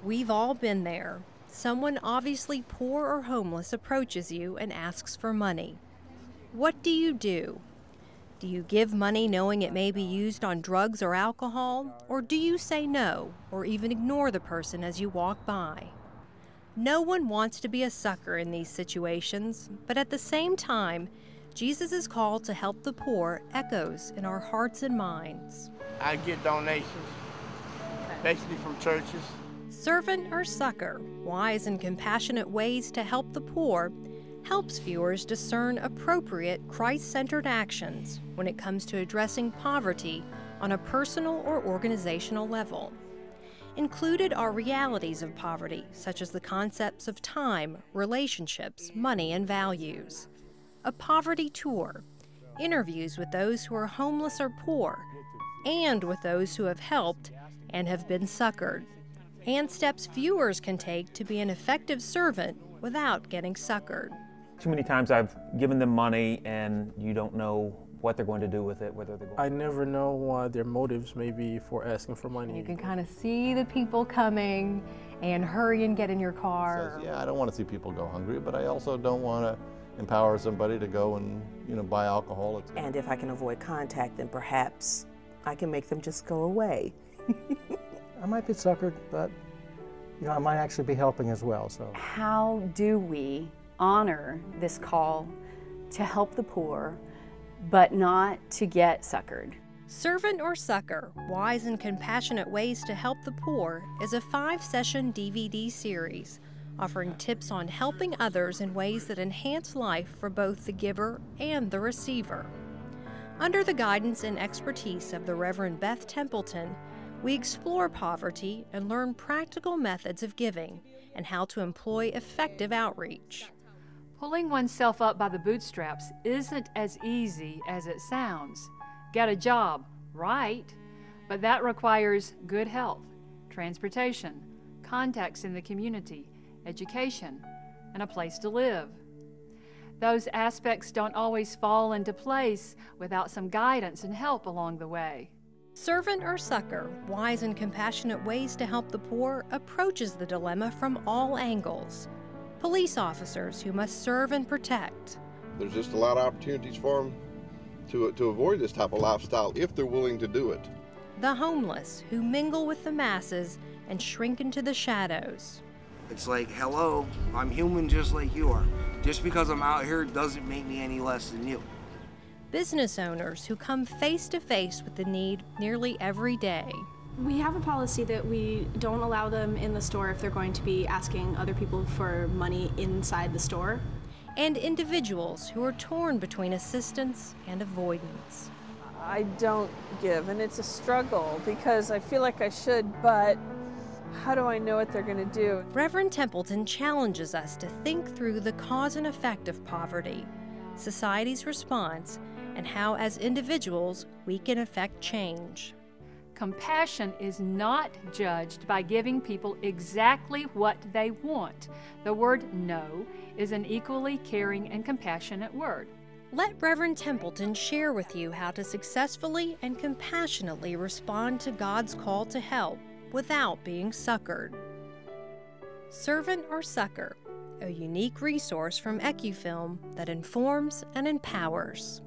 We've all been there. Someone obviously poor or homeless approaches you and asks for money. What do you do? Do you give money knowing it may be used on drugs or alcohol, or do you say no, or even ignore the person as you walk by? No one wants to be a sucker in these situations, but at the same time, Jesus' call to help the poor echoes in our hearts and minds. I get donations, basically from churches. Servant or Sucker, wise and compassionate ways to help the poor, helps viewers discern appropriate Christ-centered actions when it comes to addressing poverty on a personal or organizational level. Included are realities of poverty, such as the concepts of time, relationships, money, and values. A poverty tour, interviews with those who are homeless or poor, and with those who have helped and have been suckered, and steps viewers can take to be an effective servant without getting suckered. Too many times I've given them money and you don't know what they're going to do with it, whether they're going I never know what their motives may be for asking for money. You can kind of see the people coming and hurry and get in your car. Yeah, I don't want to see people go hungry, but I also don't want to empower somebody to go and, buy alcohol. And if I can avoid contact, then perhaps I can make them just go away. I might be suckered, but I might actually be helping as well. So how do we honor this call to help the poor, but not to get suckered? Servant or Sucker, Wise and Compassionate Ways to Help the Poor is a 5-session DVD series offering tips on helping others in ways that enhance life for both the giver and the receiver. Under the guidance and expertise of the Reverend Beth Templeton, we explore poverty and learn practical methods of giving and how to employ effective outreach. Pulling oneself up by the bootstraps isn't as easy as it sounds. Get a job, right? But that requires good health, transportation, contacts in the community, education, and a place to live. Those aspects don't always fall into place without some guidance and help along the way. Servant or Sucker, Wise and Compassionate Ways to Help the Poor approaches the dilemma from all angles. Police officers who must serve and protect. There's just a lot of opportunities for them to avoid this type of lifestyle if they're willing to do it. The homeless who mingle with the masses and shrink into the shadows. It's like, hello, I'm human just like you are. Just because I'm out here doesn't make me any less than you. Business owners who come face to face with the need nearly every day. We have a policy that we don't allow them in the store if they're going to be asking other people for money inside the store. And individuals who are torn between assistance and avoidance. I don't give, and it's a struggle because I feel like I should, but how do I know what they're going to do? Reverend Templeton challenges us to think through the cause and effect of poverty, society's response, and how as individuals we can affect change. Compassion is not judged by giving people exactly what they want. The word no is an equally caring and compassionate word. Let Reverend Templeton share with you how to successfully and compassionately respond to God's call to help without being suckered. Servant or Sucker, a unique resource from EcuFilm that informs and empowers.